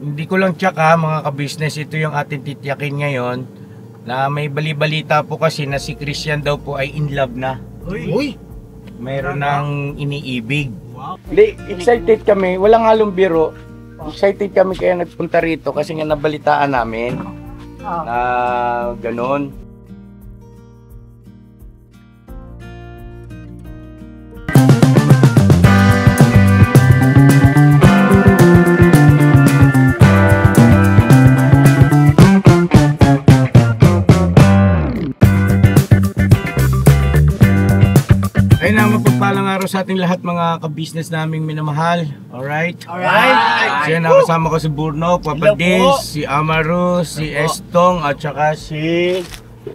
Hindi ko lang check ha mga ka-business, ito yung ating titiyakin ngayon na may bali-balita po kasi na si Christian daw po ay in love na. Uy! Mayroon ng iniibig. Wow. Hindi, excited kami, walang halong biro. Excited kami kaya nagpunta rito kasi nga nabalitaan namin na ganun. Ayun na, mapagpalang araw sa ating lahat mga ka-business naming minamahal. Alright? Alright! So yan, nakasama ko si Burno, Papa Diz, si Amaru, si Estong, at saka si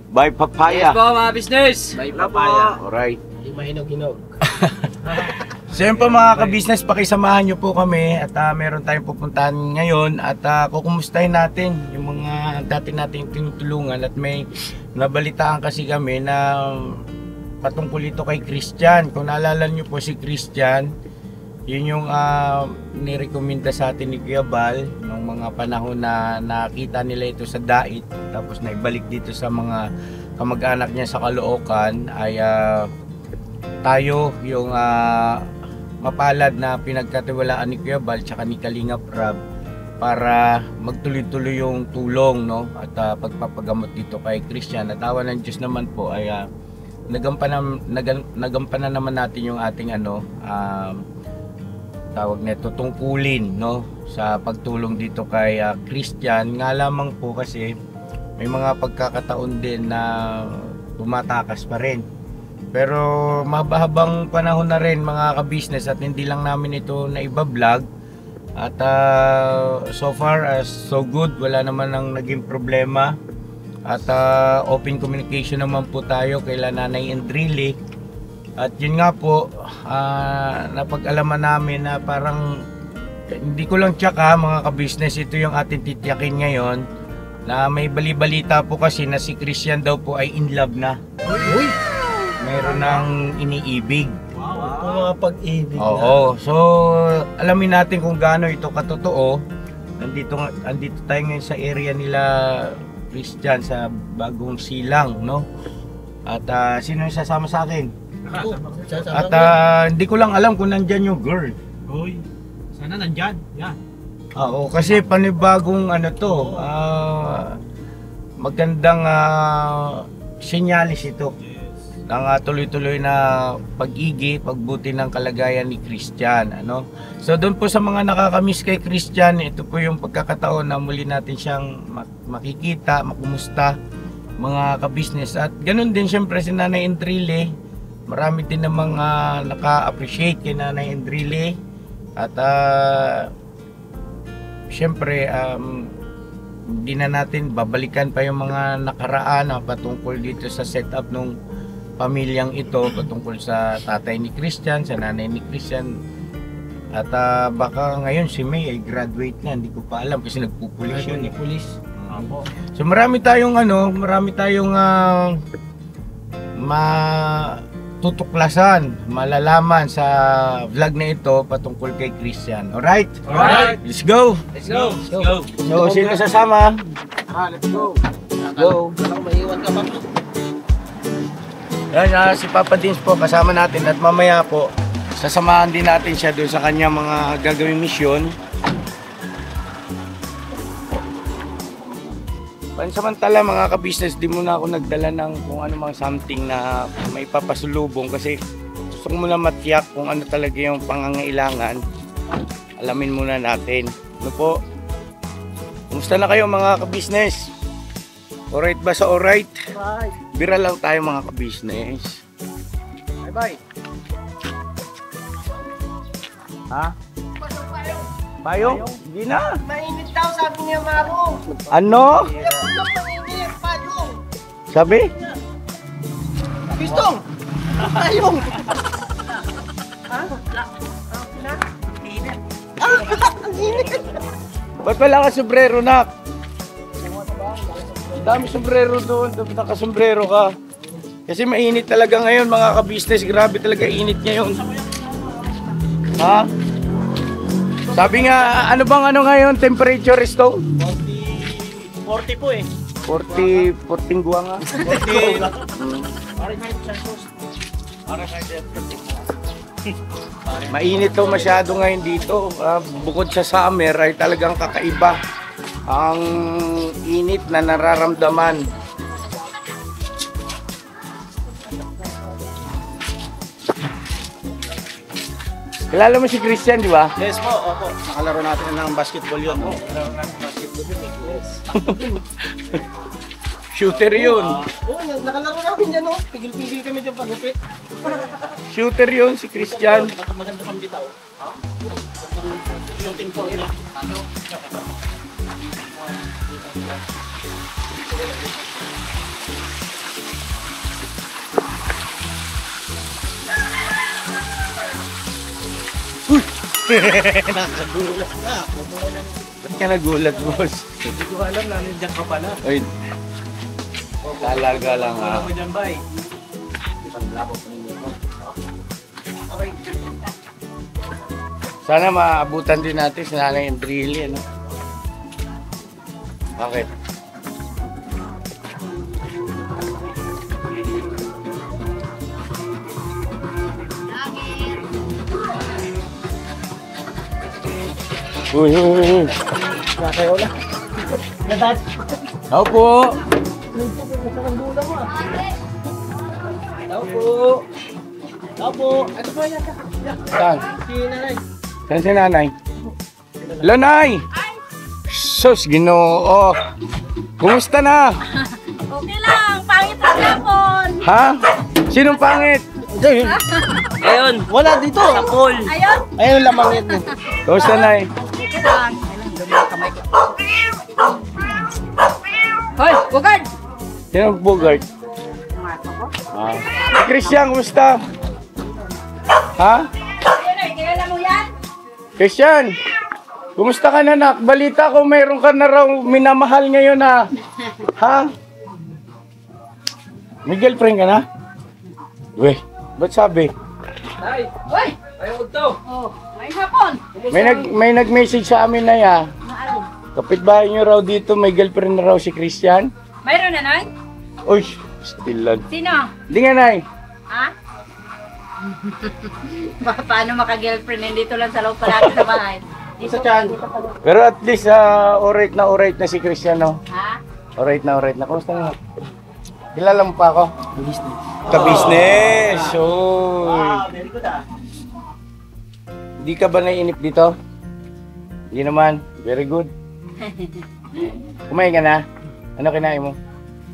Bay Papaya. Yes po mga business! May papaya. Alright. Hindi mahinog-hinog. So yun po mga ka-business, pakisamahan nyo po kami at meron tayong pupuntahan ngayon at kukumustahin natin yung mga dati nating tinutulungan at may nabalitaan kasi kami na patungkol ito kay Christian. Kung naalala nyo po si Christian, yun yung nirekomenda sa atin ni Kuya Bal nung mga panahon na nakita nila ito sa Dait tapos naibalik dito sa mga kamag-anak niya sa Caloocan ay tayo yung mapalad na pinagkatiwalaan ni Kuya Bal tsaka ni Kalingap Rab para magtuloy-tuloy yung tulong, no? At pagpapagamot dito kay Christian. At awa ng Diyos naman po ay nagampanan naman natin yung ating tawag nito tungkulin, no, sa pagtulong dito kay Christian. Nga lamang po kasi may mga pagkakataon din na tumatakas pa rin, pero mahabang panahon na rin mga ka-business at hindi lang namin ito na iba-vlog at so far as so good, wala naman nang naging problema. At open communication naman po tayo kay Nanay Endrile. At yun nga po, napag-alaman namin na parang hindi ko lang check ha mga ka-business, ito yung ating titiyakin ngayon na may bali-balita po kasi na si Christian daw po ay in love na. Uy! Mayroon ng iniibig. Wow! Ito mga pag-ibig na. Oo, so alamin natin kung gaano ito katotoo. Andito tayo ngayon sa area nila Christian sa Bagong Silang, no? At sino yung sasama sa akin? At hindi ko lang alam kung nandyan yung girl. Uy! Sana nandyan. Yan. Oo, kasi panibagong magandang senyalis ito ng tuloy-tuloy na pag-igi, pagbuti ng kalagayan ni Christian, ano? So doon po sa mga nakakamiss kay Christian, ito po yung pagkakataon na muli natin siyang makikita, makumusta mga ka-business. At ganun din siyempre si Nanay Endrile, marami din namang naka-appreciate kay Nanay Endrile. At siyempre hindi na natin babalikan pa yung mga nakaraan patungkol dito sa setup nung pamilyang ito, patungkol sa tatay ni Christian, sa nanay ni Christian. At baka ngayon si May ay graduate na, hindi ko pa alam kasi nagpupulis yun eh. So marami tayong matutuklasan, malalaman sa vlog na ito patungkol kay Christian. Alright? Alright! Let's go! Let's go! So sino sasama? Let's go! Go! Alam, maiwan ka pa. Yan, si Papa Dins po kasama natin at mamaya po sasamahan din natin siya doon sa kanyang mga gagawing misyon. Pansamantala mga ka-business, di muna ako nagdala ng kung ano mang something na may papasulubong kasi gusto ko muna matiyak kung ano talaga yung pangangailangan. Alamin muna natin. Ano po? Kumusta na kayo mga ka-business? Alright ba sa alright? Bye! Bira lang tayo mga ka-business. Bye-bye! Ha? Payong? Hindi na. Mainit daw, sabi niya Maro. Ano? Mainit, payong. Sabi? Pistong! Payong! Ha? Ang init! Ba't wala ka sombrero, nak? Dami sombrero doon, naka-sombrero ka. Kasi mainit talaga ngayon mga ka-business, grabe talaga init ngayon. Ha? Sabi nga, ano bang ano ngayon temperature Stone? 40 po eh. 40 gua nga. 40. Mainit to masyado ngayon dito. Bukod sa summer ay talagang kakaiba ang init na nararamdaman. Kilala mo si Christian, di ba? Yes po, opo. Nakalaro natin ng basketball yun. Shooter yun. Oo, nakalaro namin dyan, no? Pigil-pigil kami dyan pagupit. Shooter yun si Christian. Maganda pang bitaw. Shooting po yun. Nakagulat na. Ba't ka nagulat, boss? Hindi ko alam na nandiyan ka pala. Ay, talaga lang ha. Ano mo dyan, bay? Sana maabutan din natin si Nanay Andrilli, ano? Bakit? Uy, uy, uy. Nakayaw na. Nadat. Ako po. Tao po. Tao po. Ito po yan. Saan? Si nanay. Saan si Nanay? Hello, Nay! Sus, Ginoo. Kumusta na? Okay lang, pangit ang hapon. Ha? Sinong pangit? Ayun. Wala dito. Sa pool. Ayun. Ayun lamang yan. Kumusta, Nay? Okay lang. Kamay ko. Hoy, bugad. Sinong Bogart? Ah. Si Christian, kumusta? Ha? Ayun ay, kilala mo yan? Christian, kumusta ka na, nak? Balita ko mayroon ka na raw minamahal ngayon, ha? Ha? May girlfriend ka na? Weh, ba't sabi? Hoy. Ayaw to. Oh, may hapon. May nag-message sa amin na ya. Maalin. Kapitbahay nyo raw dito, may girlfriend na raw si Christian. Mayroon na, Nay? Uy, stilan. Sino? Hindi nga, Nay. Ha? Paano maka-girlfriend? Nandito lang sa loob palagi sa bahay. Sa tiyan. Pero at least, alright na si Christian, no? Ha? Alright na. Kumusta na? Kilala mo pa ako? Ka-business. Uy. Very good ah. Hindi ka ba naiinip dito? Hindi naman. Very good. Kumain ka na? Ano kinain mo?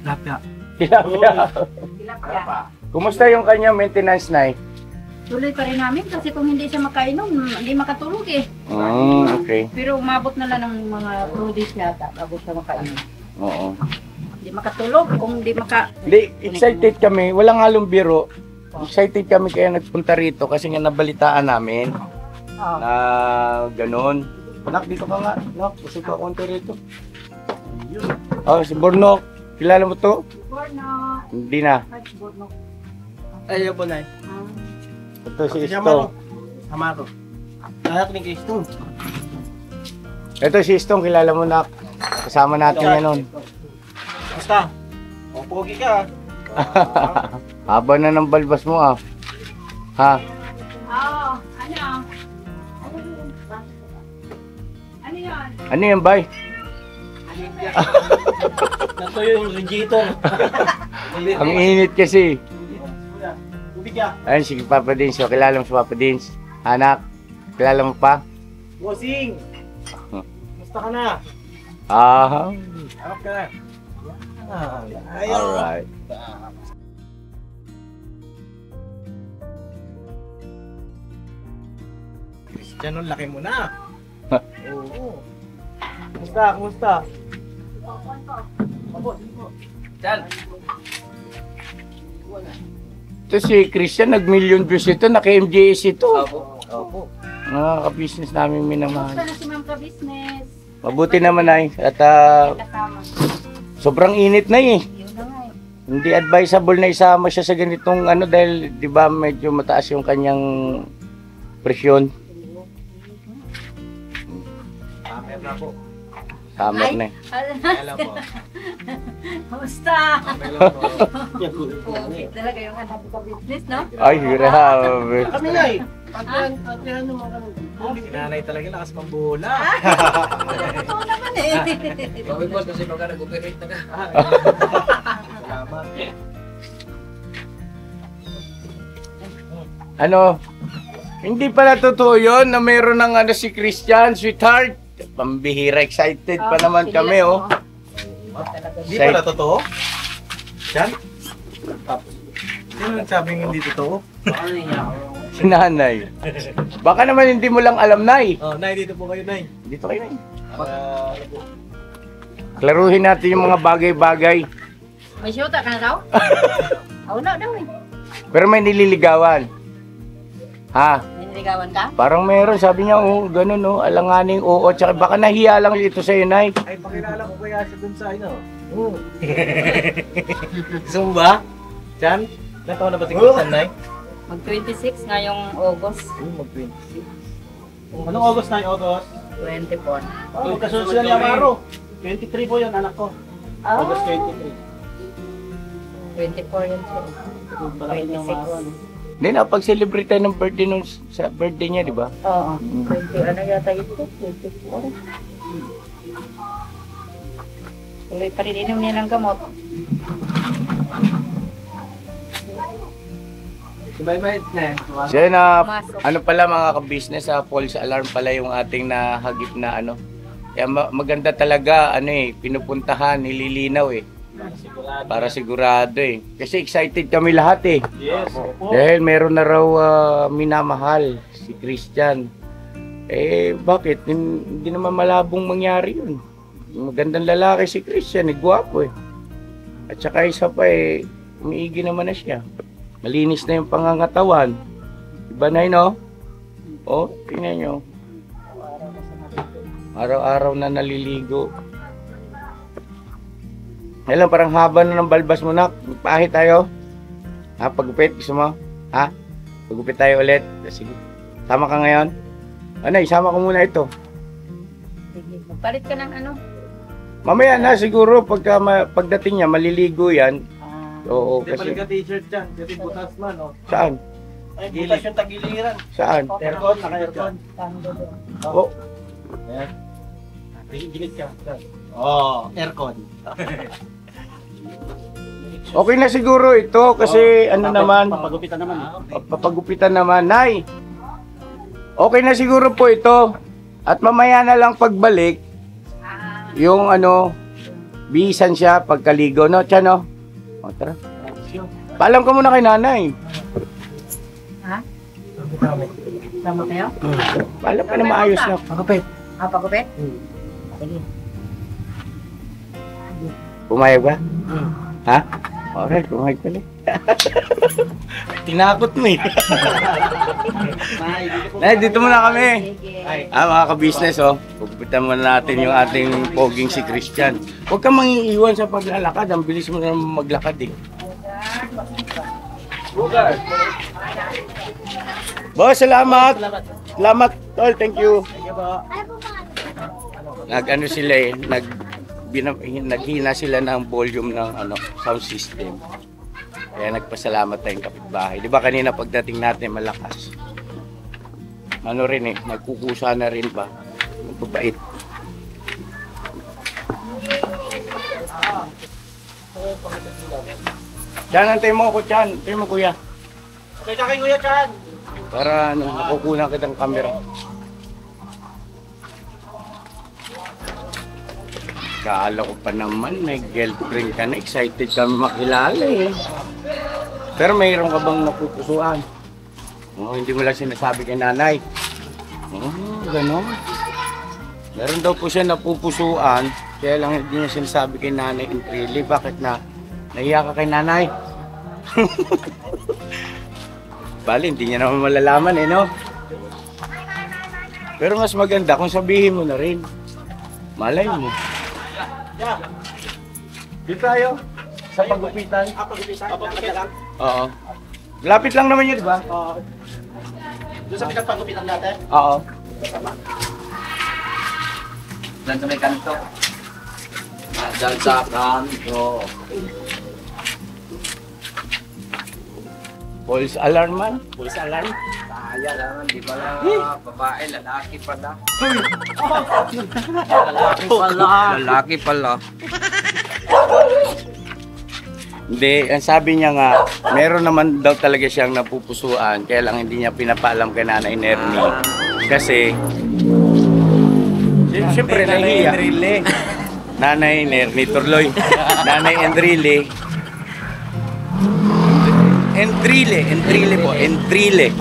Lapya. Tilapia. Tilapia. Kumusta yung kanya maintenance, Nay? Tuloy pa rin namin kasi kung hindi siya makainom, hindi makatulog eh. Okay. Pero umabot na lang ng mga 2 days yata bago siya makainom. Oo. Hindi makatulog kung hindi Hindi, excited kami. Walang halong biro. Excited kami kaya nagpunta rito kasi nga nabalitaan namin Oh. na ganun. Nak, dito ka nga. Nak, usog ka konti rito. Oh, si Bornok. Kilala mo to? Borno. Hindi na. Borno. Ayaw po na. Ito si Amaro. Istong. Amaro. Anak ni Cristo. Ito si Istong, kilala mo, Nak. Kasama natin yan nun. Basta. O, pogi ka. Haba na ng balbas mo, ah. Ha? Oh, ano? Ano yun? Ano yan, bay? Natuyo yung Regito. Ang init kasi. Tubig ka. Ayun, si Papa Dins. So, kilala mo si Papa Dins. Anak, kilala mo pa? Bossing. Basta ka na. Ah, Harap ka na. Ayaw. alright. Cristiano, laki mo na. Oo. Kumusta? Ito si Christian, nag-million views ito. Naka-MJS ito. Opo. Mga business namin minamahal. Kamusta na si Ma'am ka-business? Mabuti naman ay. At Kasama. sobrang init na eh. Yun na nga eh. Hindi advisable na isama siya sa ganitong ano dahil 'di ba medyo mataas yung kanyang presyon. nga po. Summer na eh. Alam po. Kamusta? Okay lang po. Okay, talaga yung anak ko business, no? Ay, grabe. Kami na eh. Ate-ano naman kami. Si nanay talaga lakas pang bola. Totoo naman eh. Sabi boss, kasi pagka nag-operate na ka. Salamat. Ano? Hindi pala totoo yun na meron ng ano si Christian, sweetheart. Pambihira, excited pa naman kami, oh. Hindi pala totoo? Yan? Sino nagsabing hindi totoo? Si nanay. Baka naman hindi mo lang alam, Nay. Oh, Nay, dito po kayo, Nay. Dito kayo, Nay. Para, Klaruhin natin yung mga bagay-bagay. May syuta ka na daw? Oo na daw eh. Pero may nililigawan. Ha? Naniligawan ka? Parang meron, sabi niya, oh, ganun, oh, alanganing oo. Tsaka baka nahiya lang ito sa'yo, Nay. ay, pakilala ko kaya siya dun sa ano. Gusto mo ba? Chan? Ilan taon na ba si Christian, Nay? Mag-26 ngayong August Mag-26. Anong August na yung August? 24. Oh, magkasunod sila ni Amaro. 23 po yun, anak ko. August 23. 24 yun siya. Palaki niya Amaro, ano. Hindi na, pag-celebrate tayo ng birthday nun, sa birthday niya, di ba? Oo. 20, ano yata ito? 24. Tuloy pa rin inom niya ng gamot. Bye-bye na. So yun, Masok. ano pala mga ka-business, false alarm pala yung ating nahagip na ano. Kaya maganda talaga, ano eh, pinupuntahan, nililinaw eh. Para sigurado eh. Kasi excited kami lahat eh. Yes, opo. Dahil meron na raw minamahal si Christian. Eh, bakit? Hindi naman malabong mangyari yun. Magandang lalaki si Christian, eh, gwapo eh. At saka isa pa eh, umiigi naman na siya. Malinis na yung pangangatawan. Iba na yun, oh. Oh, tingnan nyo. Araw-araw na naliligo. Ngayon, parang haba na ng balbas mo, nak. Magpahit tayo. Ha, pagupit. Gusto mo? Ha? Pagupit tayo ulit. Sige. Sama ka ngayon? Ano, isama ko muna ito. Sige, magpalit ka ng ano? Mamaya na, siguro, pagdating niya, maliligo yan. Oo, Hindi kasi... balik ka t-shirt dyan. Kasi butas man, oh. Saan? Ay, butas yung tagiliran. Saan? Aircon, naka-aircon. Oh, Ayan. Gilid ka. Oh, aircon. okay na siguro ito kasi ano naman, Papagupitan naman. papagupitan naman. Nay, okay na siguro po ito. At mamaya na lang pagbalik, yung ano, bihisan siya pagkaligo, no? Tiyan, no? O, tara. Paalam ka muna kay nanay. Ha? Sama kayo? Paalam ka na maayos na. Pagupit. Ah, pagupit? Sige. Pumayag ba? Ha? Okay, pumayag pala. Tinakot mo eh. Nay, dito muna kami. Sige. Mga ka-business, oh. Pupupitan muna natin yung ating poging si Christian. Huwag kang mangiiwan sa paglalakad. Ang bilis mo na maglakad eh. Boss, salamat. Salamat, tol. Thank you. Nag-ano sila eh. Naghina sila ng volume ng ano, sound system. Kaya nagpasalamat tayong kapitbahay. Di ba kanina pagdating natin malakas? Ano rin eh, nagkukusa na rin ba? Magpapait. Diyan, antay mo ako dyan. Antay mo kuya. Okay ka kay Kuya Chan. Para ano, makukunan kitang camera. Kaala ko pa naman, may girlfriend ka na. Excited kami makilala eh. Pero mayroon ka bang napupusuan? Oh, hindi mo lang sinasabi kay nanay. Oh, gano'n. Meron daw po siya napupusuan. Kaya lang hindi niya sinasabi kay nanay in freely. Bakit na? Nahiya ka kay nanay? Bali, hindi niya naman malalaman eh, no? Pero mas maganda kung sabihin mo na rin. Malay mo. Dito tayo. Sa pagupitan. Papagupitan lang. Oo. Lapit lang naman yun, di ba? Doon sa pinagpagupitan natin. Oo. Diyan sa may kanto. Diyan sa kanto. False alarm man. Police alarm. Kaya lang, di pala babae, lalaki pala. Lalaki pala. Lalaki pala. Hindi, ang sabi niya nga, meron naman daw talaga siyang napupusuan, kaya lang hindi niya pinapaalam kay Nanay Nernie. Kasi, siyempre nahihiya. Nanay Nernie Turloy. Nanay Enrile. Enrile po, Enrile.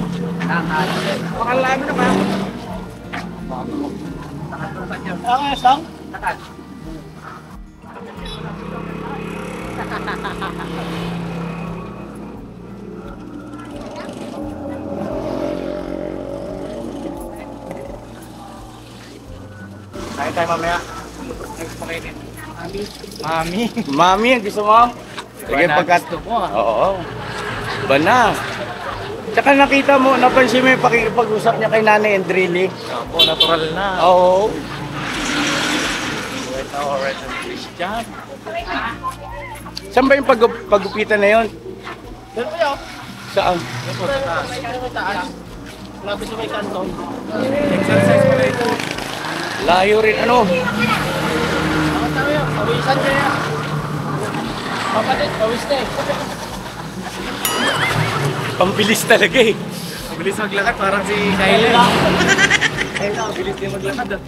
Pakalami na ba? Sang? Kaya tayo mamaya. Mami. Mami, ang gusto mo? Sige, pagkat... Gusto mo, ah. Oo. Ba na? Tsaka nakita mo, napansin mo yung pakikipag-usap niya kay Nanay Enrile. Opo, natural na. Oo. Wait, alright, Christian. Saan ba yung pagupitan na yun? Pero po yun. Saan? Sa taas. Lapis sa may kanton. Exercise pala ito. Layo rin, ano? Ako tama yun. Pawisan kaya. Kapatid, pawis na eh. Pambilis talaga eh. Mabilis maglakad, parang si Kylie. Kayla, mabilis din maglakad ah.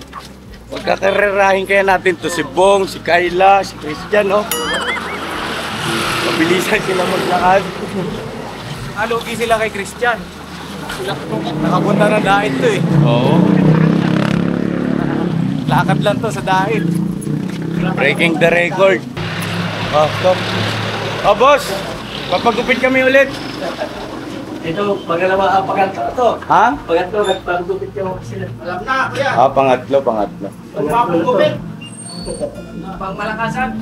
Magkakarerahin kaya natin to si Bong, si Kayla, si Christian, oh. Mabilisan sila maglakad. Alugi sila kay Christian. Nakapunta na dait to eh. Oo. Lakad lang to sa dait. Breaking the record. Oh, stop. Oh, boss. Papagupit kami ulit. Ito, pagalawa ang paganto to. Ha? Paganto, nagpagupit yung sila. Alam na, kuya. Ah, pangatlo. Pagpapagupit. Pang malakasan.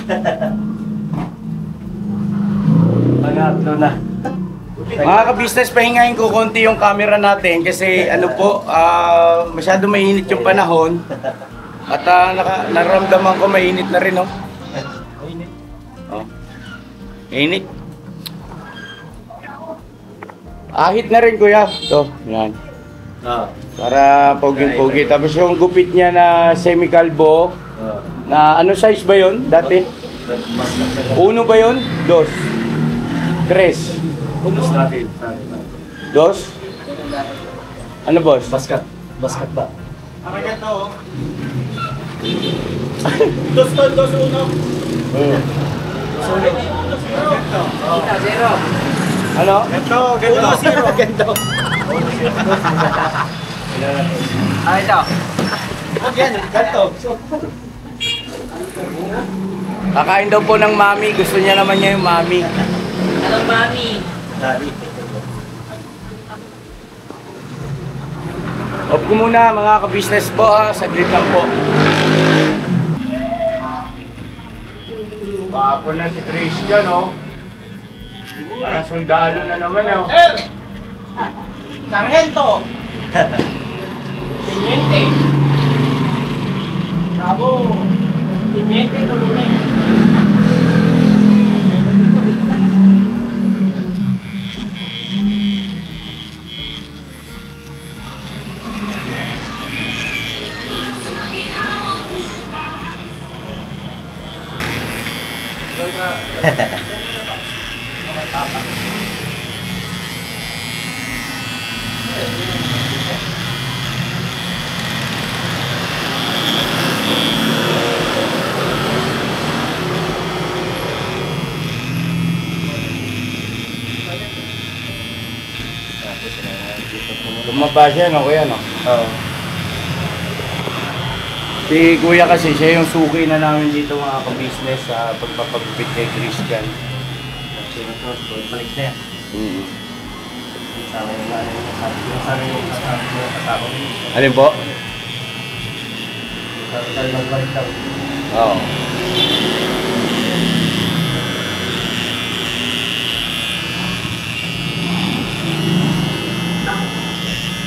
Pangatlo na. Mga ka-business, pahingahin ko konti yung camera natin kasi ano po, masyado mainit yung panahon. At naramdaman ko mainit na rin, oh. Oh. Init. Ahit na rin, kuya. Ito, yan. Para poging-pogi. Tapos yung gupit niya na semi-calvo, na ano size ba yun dati? Uno ba yun? Dos. Tres. Dos? Ano, boss? Basket ba? Ang ganito oh. Dos uno. Kita, zero. Ano? Ganito, ganito. Zero. Ganito. Ah, ito. Yan, ganito. Kakain daw po ng mami. Gusto niya naman niya yung mami. Anong mami? Off ko muna mga ka-business po, ha. Saglit lang po. Papo na si Christian, oh. Parang sundalo na naman, oh. Sargento. Tiniente. Bravo. Tiniente, tulungan. Lumaba siya, no, kuya, no? Oo. Si kuya kasi, siya yung suki na namin dito mga ka-business sa pagpapagupit kay Christian. Balik na yan. Mm-hmm. Sabi yung kasama mo. Alin po? Sabi yung balik daw. Oo.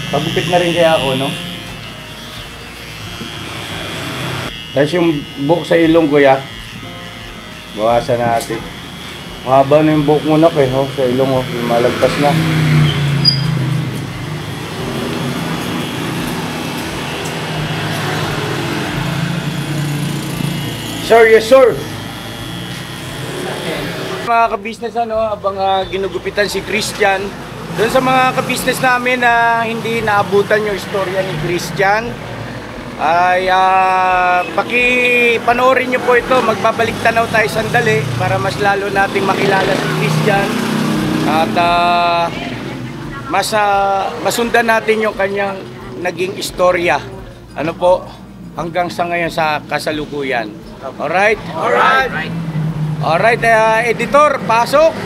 Pagupit na rin kaya ako, no? Tapos yung buhok sa ilong, kuya. Bawasan natin. Mahaba na yung buhok mo na eh, oh, sa ilong, oh. Malagpas na. Sir, yes sir. Mga ka-business, abang ginugupitan si Christian. Doon sa mga ka-business namin na hindi naabutan yung istorya ni Christian, ay pakipanoorin nyo po ito. Magbabalik tanaw tayo sandali para mas lalo nating makilala si Christian at masundan natin yung kanyang naging istorya. Ano po, hanggang sa ngayon sa kasalukuyan. Alright? Alright, editor, pasok!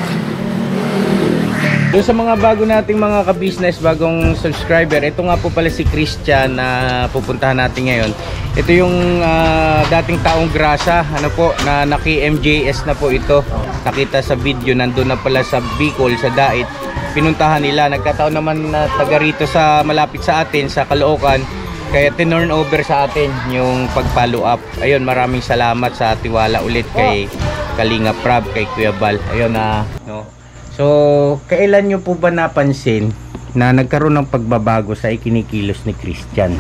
Doon sa mga bago nating mga ka-business, bagong subscriber, ito nga po pala si Christian na pupuntahan natin ngayon. Ito yung dating taong grasa, ano po, na naki-MJS na po ito. Nakita sa video, nandun na pala sa Bicol, sa Dait. Pinuntahan nila, nagkataon naman na taga rito sa malapit sa atin, sa Caloocan. Kaya tinurn over sa atin yung pag-follow up. Ayun, maraming salamat sa tiwala ulit kay Kalinga Prab, kay Kuya Bal. Ayun no. So, kailan nyo po ba napansin na nagkaroon ng pagbabago sa ikinikilos ni Christian?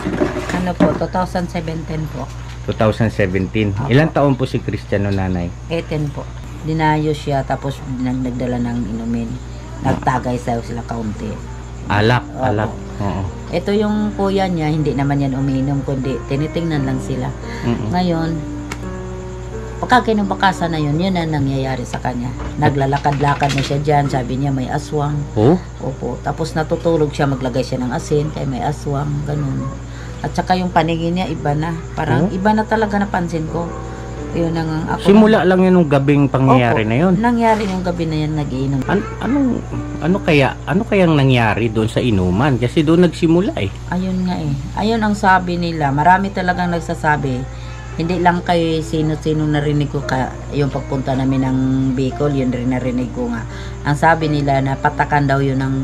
Ano po, 2017 po. 2017. Ilang taon po si Christian no, nanay? 18 po. Dinayo siya tapos nagdala ng inumin. Nagtagay sa sila kaunti. Alak, Oo. alak. Oo. Ito yung kuya niya, hindi naman yan umiinom kundi tinitingnan lang sila. Ngayon, pagkakinubakasan na yun ang nangyayari sa kanya. Naglalakad-lakad na siya dyan, sabi niya may aswang. Oh? Opo. Tapos natutulog siya, maglagay siya ng asin, kaya may aswang, ganun. At saka yung paningin niya, iba na. Parang iba na talaga napansin ko. Yun ang ako. Simula lang yun nung gabing pangyayari na yun. Nangyari yung gabi na yan, nagiinom. Ano kayang nangyari doon sa inuman? Kasi doon nagsimula eh. Ayun nga eh. Ayun ang sabi nila. Marami talagang nagsasabi. Hindi lang kayo sino-sino narinig ko yung pagpunta namin ng Bicol, yun rin narinig ko nga. Ang sabi nila na patakan daw yun ng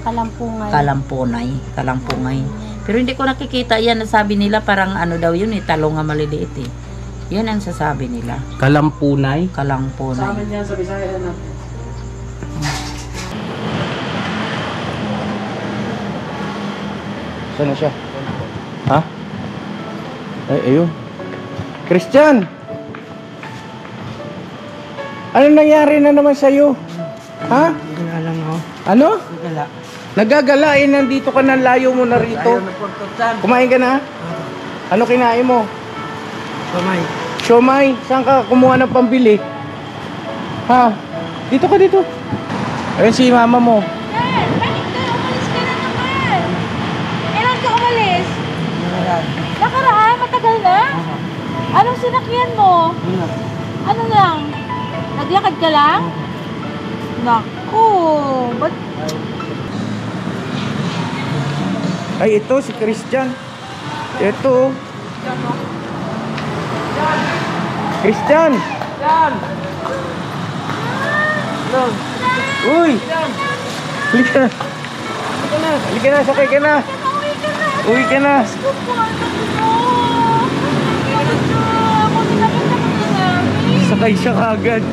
kalampungay. Pero hindi ko nakikita yan. Ang sabi nila parang ano daw yun eh, talong nga maliliit eh. Yun ang sasabi nila. Kalampunay? Kalampunay. Sa amin yan, sa Bisaya na. Saan na siya? Ha? Ay, ayun. Christian! Ano nangyari na naman sa'yo? Ha? Alam mo. Ano? Wala. Nagagala eh, nandito ka na, layo mo na rito. Kumain ka na? Ano kinain mo? Kamay. Siomay, saan ka kumuha ng pambili? Ha? Dito ka dito. Ayun si mama mo. Ilan ka umalis? Nakaraan? Matagal na? Anong sinakyan mo? Ano lang? Naglakad ka lang? Naku, ba't Ay, ito si Christian. Ito. Christian! Uy! Halika. Halika na, sakay ka na. Uwi ka na. Sakay siya kagad.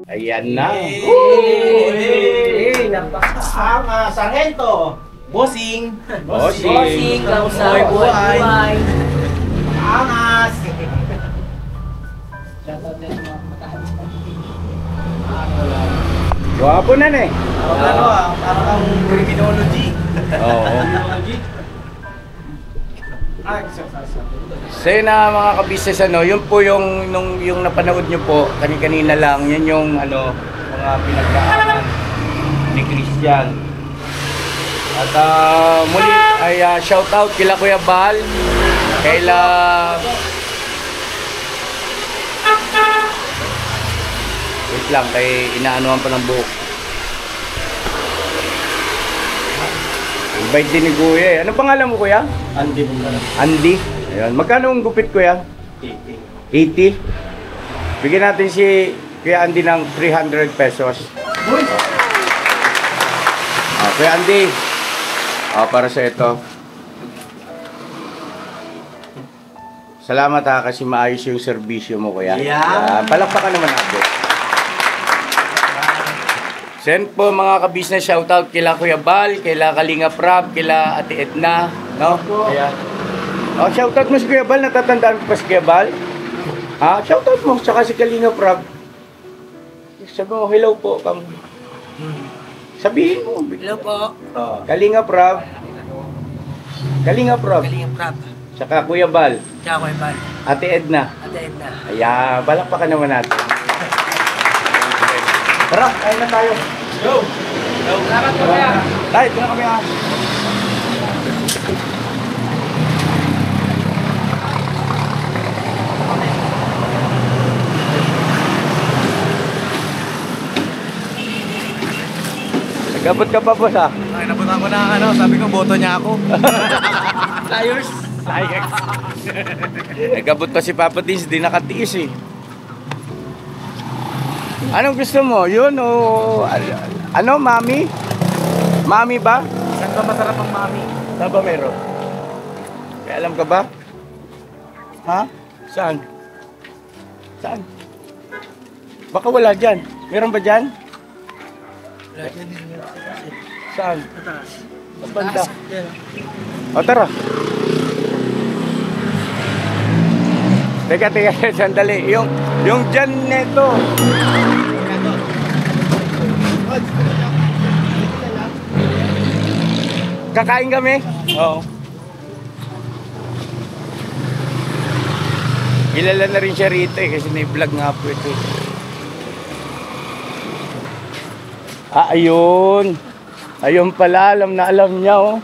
Ayan na. Napakasama, Sargento. Bossing. Bossing. Buhay. Angas. Guwapo na eh. Parang criminology. Oo. So yun na mga kabisnes, yun po yung napanood nyo po kanina lang, yun yung mga pinagdaanan ni Christian. At muli ay shout out kila Kuya Bal, kaila wait lang, kay inaanuhan pa ng buhok. Invite din ni Kuya eh. Ano pangalan mo, Kuya? Andy. Andy. Ayan. Magkano ang gupit, Kuya? 80. Bigyan natin si Kuya Andy ng 300 pesos. Kuya Andy. Para sa ito. Salamat ha, kasi maayos yung serbisyo mo, kuya. Yeah. Palakpakan naman ako. Send po mga ka-business, shoutout kila Kuya Bal, kila Kalinga Prab, kila Ate Edna, no? Kaya, shoutout mo si Kuya Bal, natatandaan ko pa si Kuya Bal? Ha? Shoutout mo, tsaka si Kalinga Prab. Sabi mo, hello po, sabihin mo. Hello po. Kalinga Prab. Kalinga Prab. Kalinga Prab. Tsaka Kuya Bal. Tsaka Kuya Bal. Ate Edna. Ate Edna. Ayan, balakpakan naman natin. Tara, kain na tayo. Go! Salamat po kaya. Tayo, ito na kami ha. Nagabot ka pa, boss ha? Ay, nabutan ko na sabi ko boto niya ako. Flyers. Nagabot pa si Papa Dins, di nakatiis eh. Anong gusto mo? Yun o... Ano, mami? Mami ba? Saan ba masarap ang mami? Saan ba meron? May alam ka ba? Ha? Saan? Saan? Baka wala dyan. Meron ba dyan? Saan? Sa banda. O tara. Teka, sandali. Yung dyan neto. Kakain kami? Oo. Kilala na rin siya rito eh, kasi na-vlog nga po ito. Ayun. Ayun pala, alam na alam niya oh.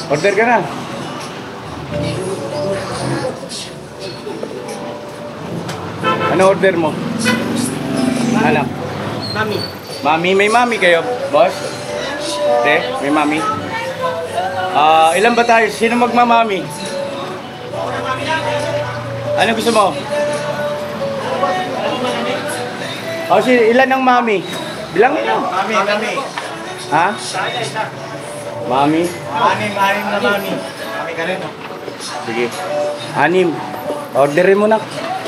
Order ka na. Ano order mo? Anak. Mami. Mami, may mami kayo, boss? May mami? Ilan ba tayo? Sino magmamami? Ano gusto mo? Ilan ang mami? Bilangin mo. Mami. Ha? Mami? Anim na mami. Mami ka rin, no? Sige. 6. Orderin mo na.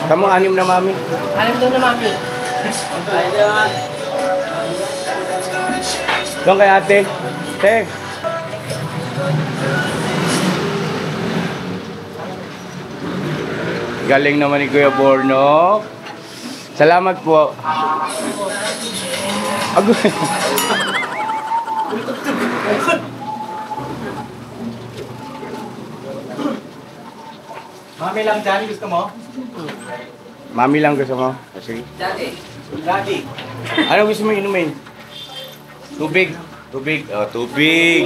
Kamu 6 na mami. Alam doon na Mami. Doon kay ate. Te. Galing naman ni Kuya Borno. Salamat po. Agoy. Mami lang dyan, gusto mo? Mami lang gusto mo. Sige. Daddy. Ano gusto mo inumin? Tubig. Tubig. Tubig.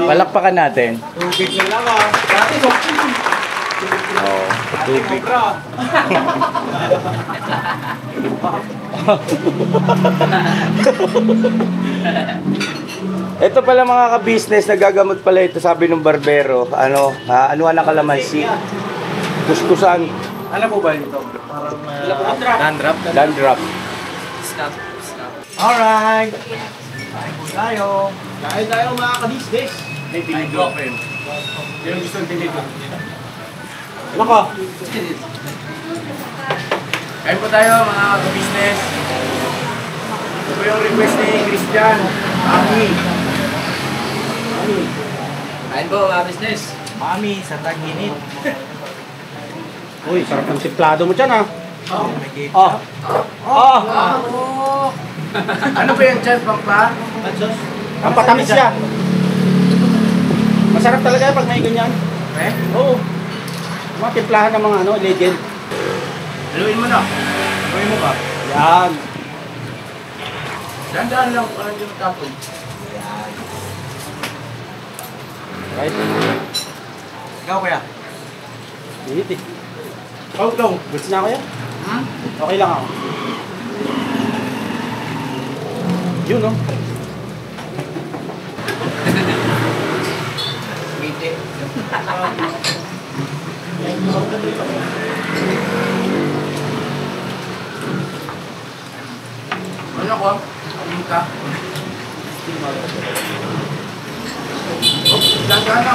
Palakpakan natin. Tubig na lang ah. Dati so. Tubig. Ito pala mga ka-business, nagagamot pala ito, sabi ng barbero. Ano ang kalamansi? Kuskusan. Alam mo ba ito? Parang Dandruff. alright. Kain po tayo. Kain tayo mga ka-business. May binigyo pa yun. Yung gusto ng binigyo. Ano ka? Kain po tayo mga ka-business. Ito yung request ni Christian. Mami. Kain po mga business. Mami, sa tag-init. Uy, sarap ng simplado mo dyan ah. Ano ba yung chance, Pampa? Ang patamis siya. Masarap talaga pag may ganyan. Oo. Mga timplahan ng mga legend. Haluin mo na. Haluin mo ba? Yan. Dandaan lang, parang yung tapon. Right. Ikaw kaya? Init eh. Gusto na ako yan? Okay lang ako. Yun, no? Ano ko? Ano ka? Gagana.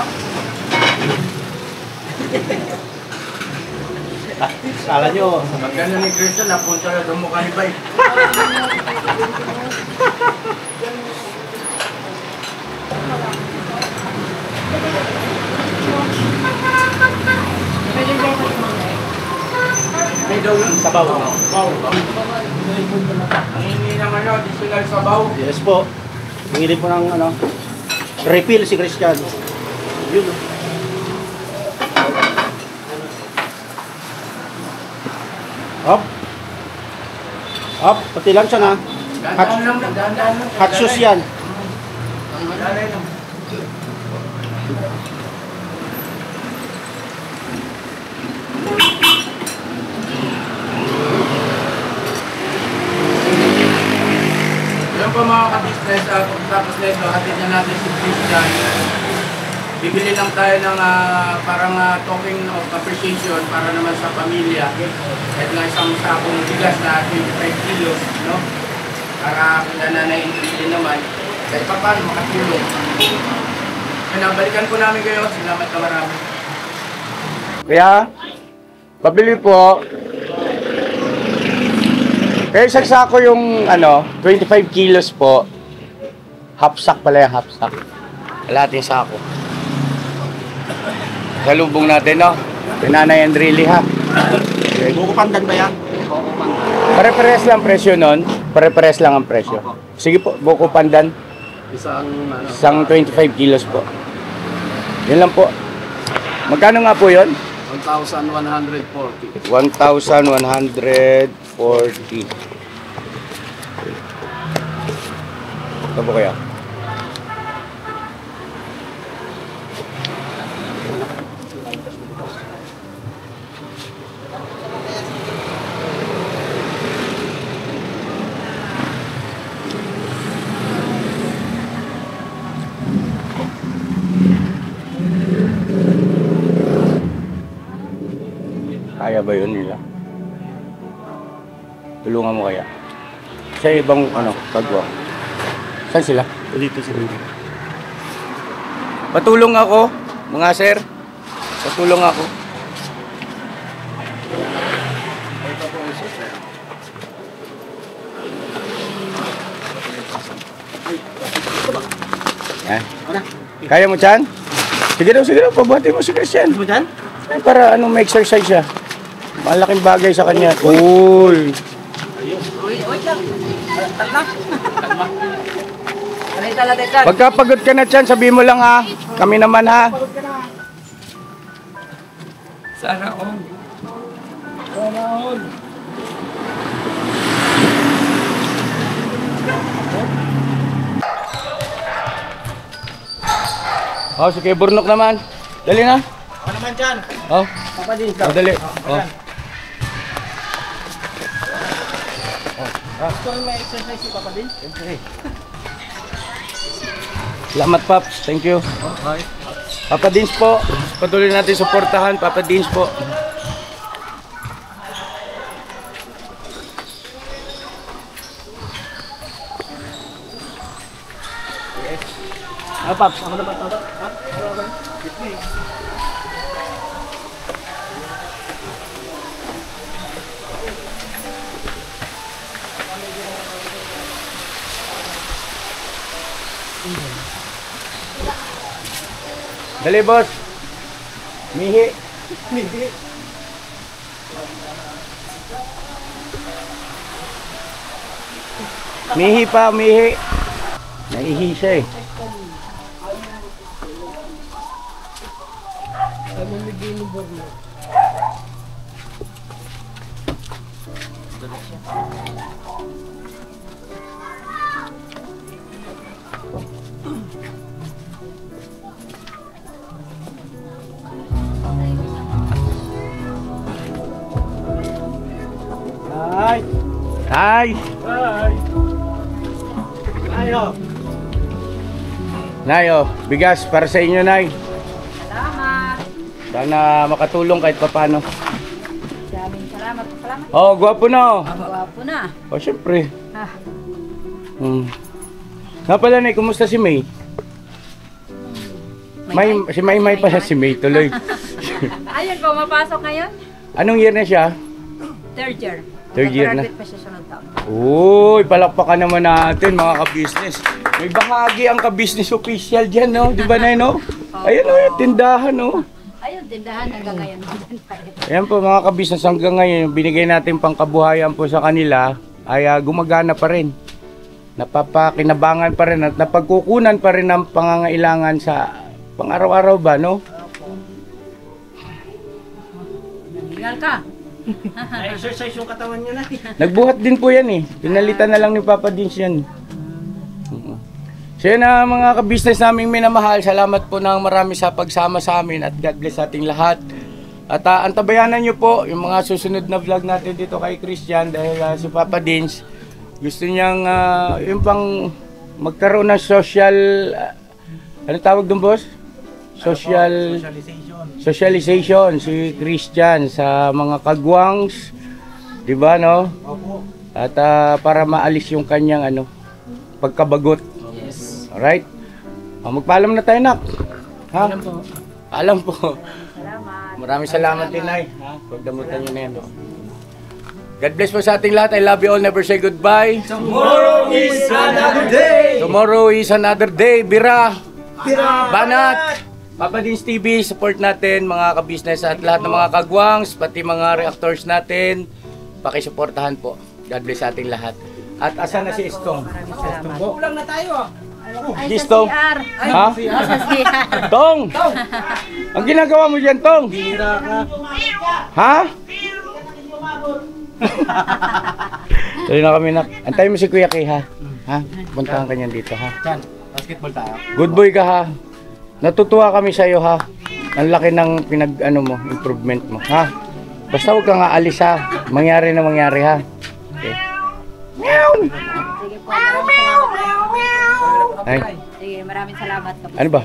Kala nyo, Magkano ni Crystal, napunta na doon mukha ni Bay. May daw yun? sabaw. Ang hindi naman yun, additional sabaw. Yes po. Bumili po ng ano, refill si Christian. Yun, no? Hop. Hop, pati lang siya na. Dahan-dahan lang, dahan-dahan lang. Hot sauce yan. Dahan-dahan lang. Yan po mga ka-business, tapos na ito, hatid na natin si Christian. Bibili lang tayo ng parang token of appreciation para naman sa pamilya. Kahit nga isang sakong bigas na 25 kilos, no? Para kung nanay din naman, kahit pa paano makatulong. Kaya balikan po namin kayo, salamat na marami. Kaya, pabili po. Kaya isang sako yung 25 kilos po. Half sack pala yung half sack. Kalating sako. Salubong natin, no? Pinanay and really, ha? Okay. Buko pandan ba yan? Pare-pares lang presyo nun. Pare-pares lang ang presyo. Sige po, buko pandan. Isang 25 kilos po. Yan lang po. Magkano nga po yun? 1,140. 1,140. Ito po kaya? Kaya ba yun nila? Tulungan mo kaya? Sa ibang kagwa. Saan sila? Dito sa dito. Patulong ako, mga sir. Patulong ako. Kaya mo, Chan? Sige daw, pabuhatin mo si Christian. Mo dyan? Para may exercise siya. Malaking bagay sa kanya. Cool. Pagka pagod ka na, Chan, sabihin mo lang, ha. Kami naman, ha. Sana all. Sana all. Oh, sige, Burnok naman. Dali na. Ako naman dyan. Oh, Papa din. dali. Oh. Gusto mo may exercise si Papa din? Salamat, Paps. Thank you. Papa Dins po. Patuloy natin suportahan. Papa Dins po. Paps, ako naman ito. Dali, boss. Mihi. Mihi. Mihi pa, mihi. Naihi siya eh. Hi. Hi. nyo. Nay, oh, bigas para sa inyo, Nay. Salamat. Sana makatulong kahit papano. Maraming salamat. Salamat. Oh, gwapo na, oh. Gwapo na. Oh, syempre. Ah, Nga pala, Nay, kumusta si May? Si May pala, si May tuloy. ayun po, mapasok ngayon. Anong year na siya? Third year. Third year na. Graduate pa siya sunod taon. Uy, palakpakan naman natin mga ka-business. May bahagi ang ka-business official dyan, no? Di ba, Nay, no? Ayun, no, yung tindahan, no? Ayun, tindahan hanggang ngayon. Ayan po mga ka-business, hanggang ngayon, yung binigay natin pangkabuhayan po sa kanila ay gumagana pa rin. Napapakinabangan pa rin at napagkukunan pa rin ng pangangailangan sa pang-araw-araw ba, no? Tinggal ka. Na-exercise yung katawan nyo na. Nagbuhat din po yan eh. Pinalitan na lang ni Papa Dins yan. So yun na mga ka-business naming minamahal. Salamat po ng marami sa pagsama sa amin at God bless sa ating lahat. At antabayanan nyo po yung mga susunod na vlog natin dito kay Christian dahil si Papa Dins gusto niyang yung pang magkaroon ng social ano tawag doon, boss? Socialization si Christian sa mga kagwangs, 'di ba, no? Opo. At para maalis yung kanyang pagkabagot. Yes. Alright? Magpaalam na tayo, nak. Ha? Alam po. Salamat. Maraming salamat din, Nay. Pagdamutan niyo na yan. God bless po sa ating lahat. I love you all. Never say goodbye. Tomorrow is another day. Tomorrow is another day. Bira. Banat. Papa Dins TV, support natin mga ka-business at lahat ng mga kagwangs, pati mga reactors natin. Pakisuportahan po. God bless sa ating lahat. At asan na si Estong? Kulang na tayo. Ay, sa Estong? CR. Ha? Sa CR. Tong! Ang ginagawa mo dyan, Tong? Bira ka. Ha? Tuloy na kami, nak. Antayin mo si Kuya Kay, ha? Ha? Puntahan ka niyan dito, ha? Chan, basketball tayo. Good boy ka, ha? Natutuwa kami sa'yo, ha? Ang laki ng improvement mo, ha? Basta huwag kang aalis, ha? Mangyari na mangyari, ha? Okay. Meow! Sige po, maraming salamat. Ay, Sige, maraming salamat. ano ba?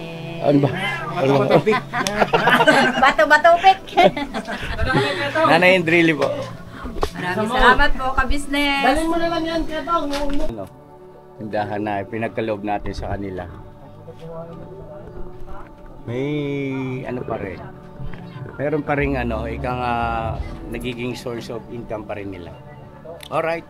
Ano ba? Ano ba? Bato-batopik. Nanay Indrili po. Maraming salamat po, ka-business. Dalhin mo na lang yan, kaya tao. Ano? Tindahan na pinagkaloob natin sa kanila. May ano pa rin. Meron pa rin ika nga nagiging source of income pa rin nila. Alright.